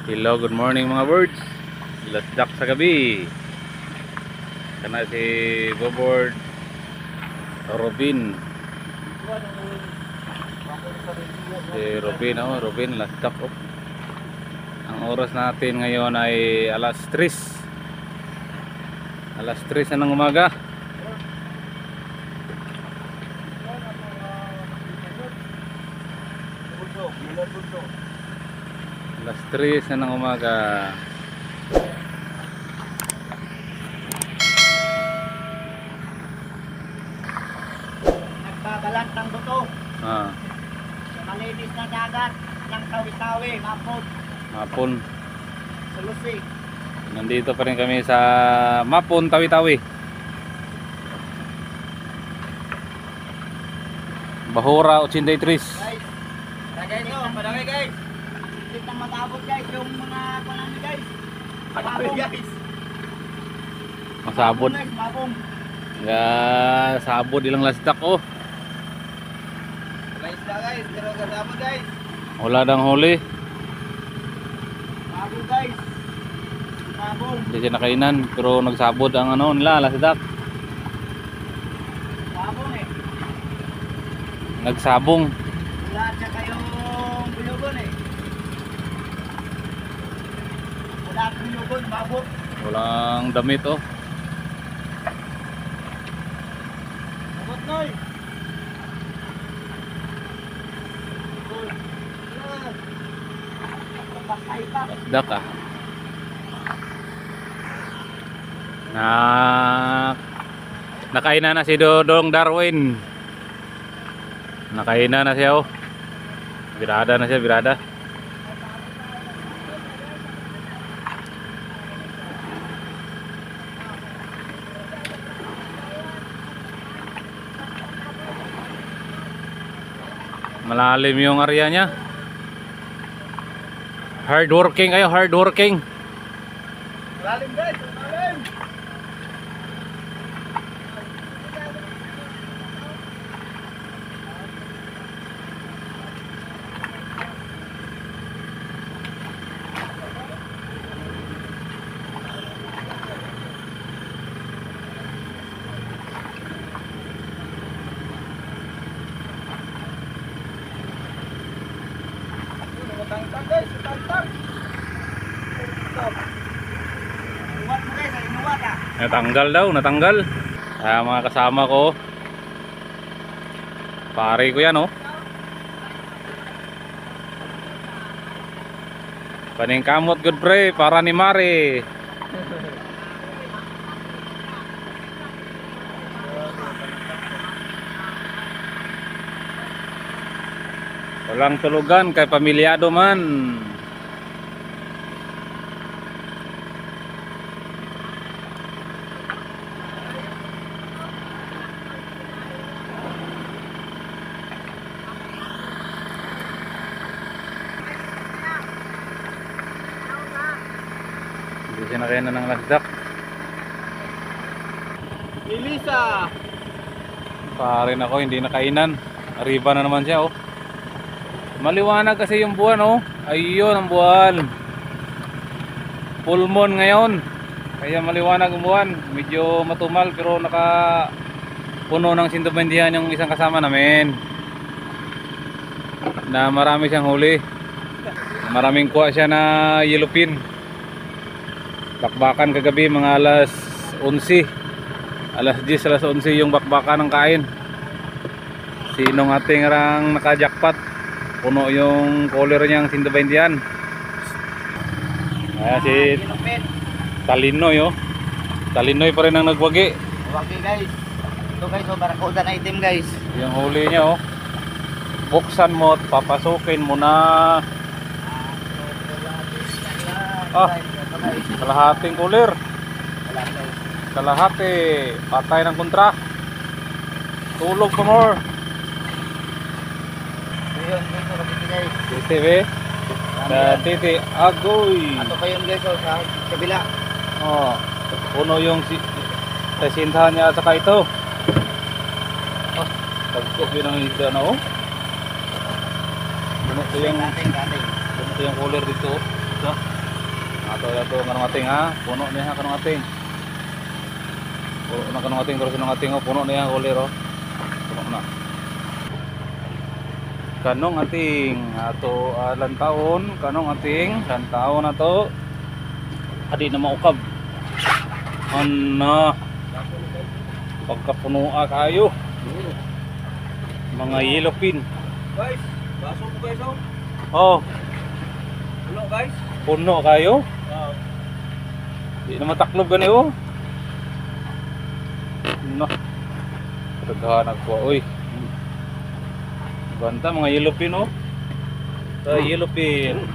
Hello, good morning mga birds. Lasdak sa gabi. Kana si Bobord Robin. Si Robin, Robin lasdak. Ang oras natin ngayon ay alas 3. Alas 3 na ng umaga. Alas 3 na ng umaga. Nagbabalantang buto Ah, sa malinis na dagat ng Tawi-Tawi, Mapon. sa Lusig. Nandito pa rin kami sa Mapon, Tawi-Tawi. Bahura 83. Guys, tagay nyo, padagay guys. Hindi nang matabot guys, yung mga panami guys. Mabong guys. Masabot. Guys, mabong. Sabod ilang lasdak oh. Wala isda guys, pero kasabot guys. Wala dang huli. Mabong guys. Mabong. Hindi siya nakainan pero nagsabod ang nila lasdak. Mabong eh. Nagsabong. Wala siya kayong bulugon eh. Wala akong bulugon, mabong. Walang damit oh. Mabot noy. Kapasay pa. Lasdak ah. Nakainan na si Dodong Darwin. Nakainan na siya oh. Birada na siya, birada. Malalim yung area niya. Hardworking kayo, hardworking. Lalim guys, lalim. Tang-tang guys, tang-tang. Stop. Inuwat mo guys, inuwat ah. Natanggal daw, natanggal. Mga kasama ko. Pare ko yan oh. Paningkamot good pre, para ni Mare. Walang tulugan kay pamilyado man. Hindi siya nakainan ng lasdak. Elisa. Parin ako, hindi nakainan. Arriba na naman siya oh. Maliwanag kasi yung buwan oh. Ayun ang buwan. Full moon ngayon. Kaya maliwanag ang buwan. Medyo matumal pero nakapuno ng sintubendihan yung isang kasama namin. Na marami siyang huli. Maraming kuha siya na yellowfin. Bakbakan kagabi mga alas 11. Alas 10, alas 11 yung bakbakan ng kain. Sinong ating rang nakajakpat. Puno yung collar niyang sintubendihan. Si Talinoy oh. Talinoy pa rin ang nagwagi. Wagi guys. Ito guys, oh, barakuda na itim guys. Yung huli niya oh. Buksan mo at papasukin mo na. Kalahating collar. Kalahati. Patay ng kontra. Tulog pa more. Ayun, dito kasi guys. Titi be. Titi agoy. Ato pa yun guys, oh, sa kabila. Oh. Puno yung resintahan niya at saka ito. Tagkop yun ang isda na oh. Puno ito yung collar dito oh. Ito. Ato kanong ating ha. Puno niya kanong ating. Puno na kanong ating pero kanong ating puno niya kulero. Puno na. Kanong ating ato lantaon, kanong ating lantaon na to. Adi na maukab. Ano? Pagkapunua kayo. Mga yellow pin. Guys, baso mo guys oh. Oh, Puno guys. puno kayo. Oh. Di na mataklob gani oh. No. Taghanak ko oy. Banta mga yellow pin oh. Yellow pin.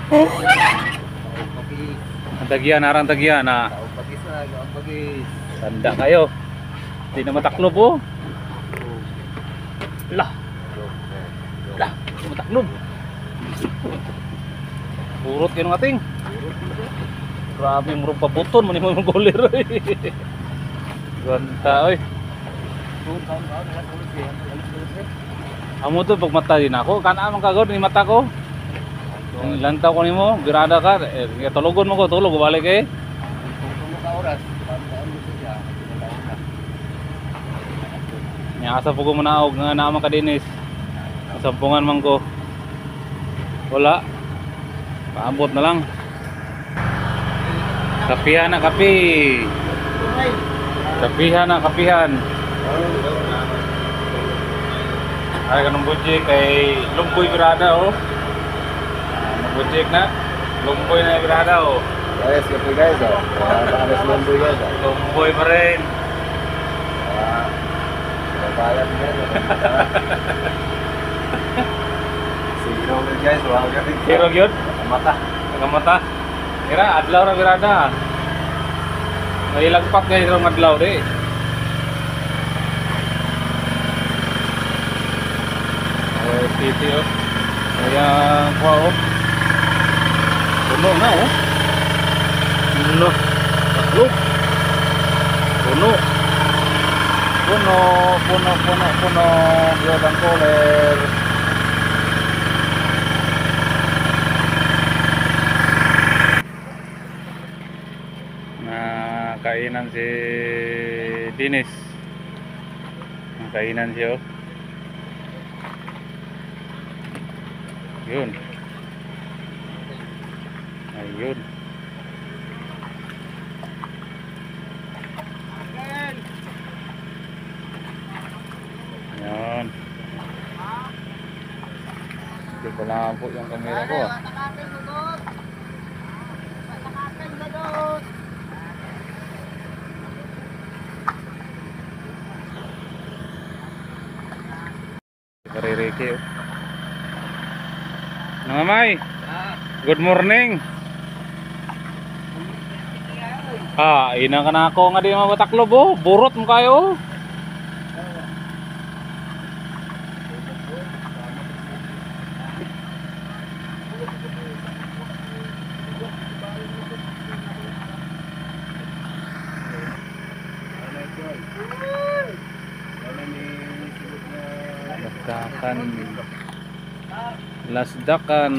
Pagis. Ang tagyan, arang tagyan na. Pagis na, pagis. Tanda kayo. Di na mataklob oh. Lah. Lah, di na mataklob. Purot kayo ng ating. Grabe murong pabuton, mani mo goler oy. Ganta oy. Amo to pag mata din ako, kana man kagod ni mata ko. Ang lantaw ko nimo, birada ka, tulugon mo ko, tulog balik eh. Nya asa po ko manaog nga naman ka dinis. Sampungan man ko. Wala. Paabot na lang. Kapihan na kapi. Kapihan na kapihan. Ay kanong budget kay Lumboy birada oh. Budget na. Lumboy na birada oh. Guys, kapi guys oh. Aras lemboy guys oh. Lumboy pa rin. Bayan guys. Siguro guys, wala ka rin. Zero gyud. Mata. Nagamata. Kira adlaw ra birada. May lagpak guys rong adlaw di. Oh, city oh. Kaya kuha oh. Puno na oh. Puno. Tatlo. Puno. Puno. Yun ang cooler. Kainan si Dinis. Kainan siya oh. Yun. Ayun. Yan. Hindi ko lang po yung camera ko ah. Kaririki oh. Nangamay. Good morning. Ina ka na ako nga di mabataklob oh. Burot mo kayo. Lasdakan.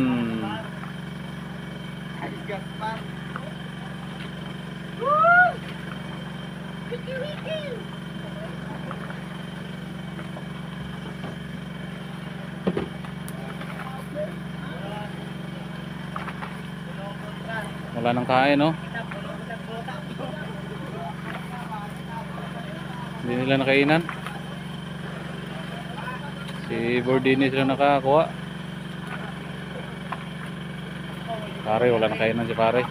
Wala nang kain no. Hindi nila nakainan. Si Bordini sila nakakuha. Pare, wala na kainan si pare.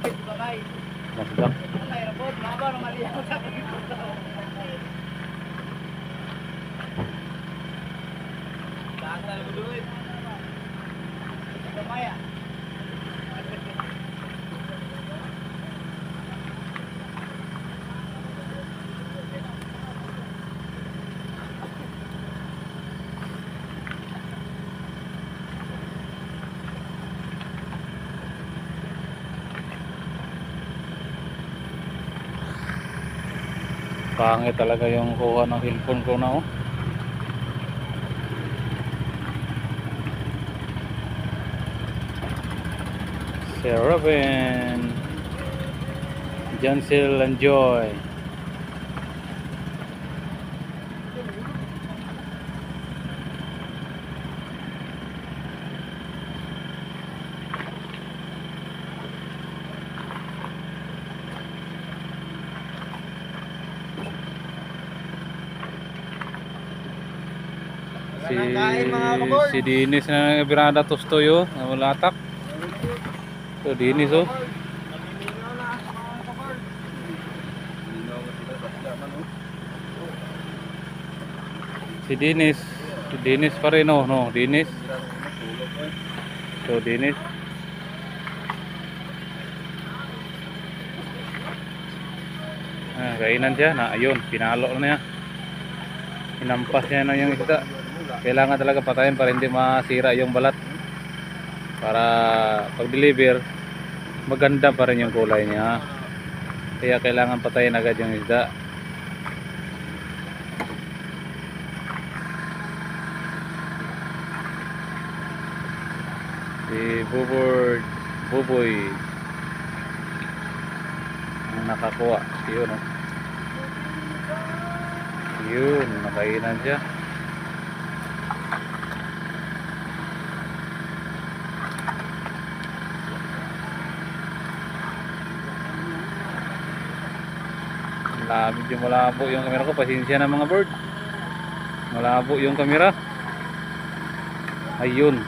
Masdak. Pangit talaga yung kuha ng cellphone ko na oh. Seraven. Joncel and Joy. Si Dinis na birada tostoyo, walatak. So Dinis oh. Si Dinis pa rin oh, no, Dinis. So Dinis. Kainan siya na, ayun, pinalo na niya. Hinampas niya na yung isda. Kailangan talaga patayin para hindi masira yung balat. Para pag deliver maganda pa rin yung kulay niya. Kaya kailangan patayin agad yung isda. Si Buboy ang nakakuha. Yun oh. Yun, nakainan siya. Medyo malabo yung camera ko, pasensya na mga bird. Malabo yung camera. Ayun.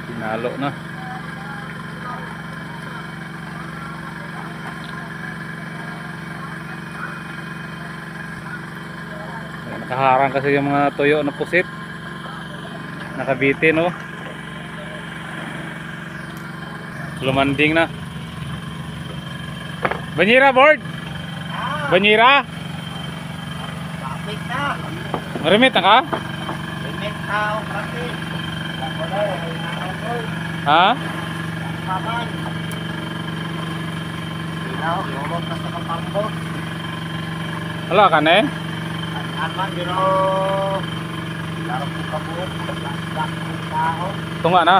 Pinalo na. Nakaharang kasi yung mga tuyo na pusit. Nakabitin oh. Lumanding na. Banyira board. Banyira. Kapit na. Marimit na ka? Limit na ako kasi. Ha? Paman. Sinaw, yurot na sa kapambot. Wala ka na eh? Aman, pero larap ko kabuok. Lasdak ng tao. Tunga na.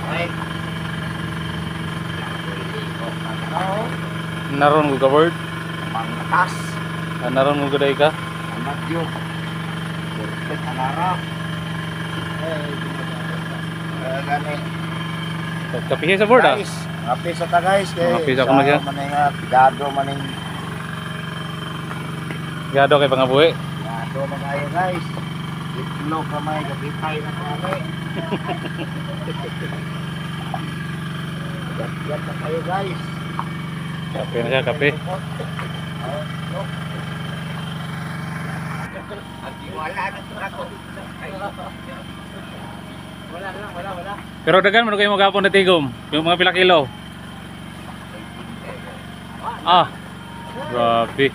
Okay. Naron ko ka board. Pangtas. Naron ko gaday ka. Amat yun. Perfect anara. Gani. Kapihe sa board ah. Guys, happy sa ta guys. Happy sa kuno siya. Maningat, gado maning. Gado kay pangabuhi. Gado na kayo guys. Itlog na may gabitay na kami. Yan na kayo guys. Kape na siya, kape. Wala na ako. Wala. Pero dagan mo kayo magapon na tigom. Yung mga pila kilo. Ah. Grabe.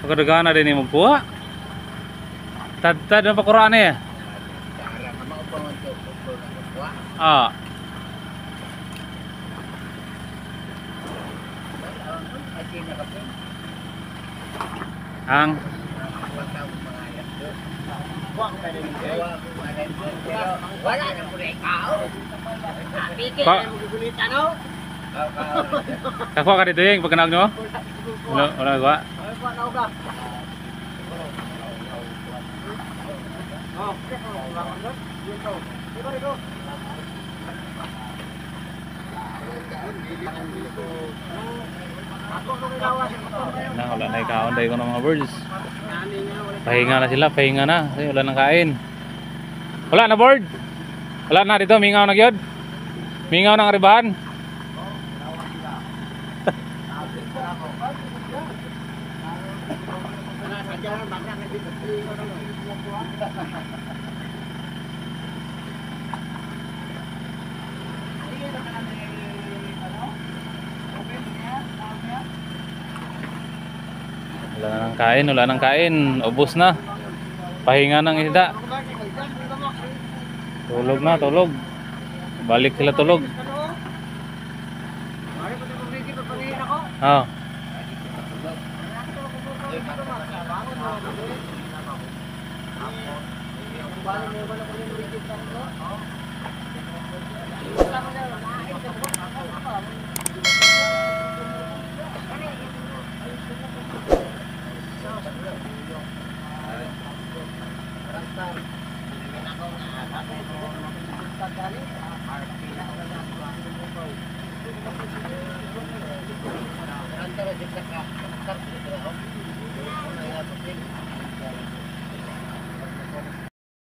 Pagkadagaan na din yung magkuha. Tad na pakuraan eh. Ah. Ang Wala na po na ikaw. kakuha ka dito yung pagkanag nyo? Wala gawa. Wala na ikaon dahil ko ng mga birds. Pahinga na sila, pahinga na kasi wala nang kain. Wala na board. Wala na dito, mingaw na gyud. Mingaw ng ribahan. Wala nang kain, ubos na. Pahinga ng isda. Tulog na, tulog. Balik sila tulog. Ah. Thank you.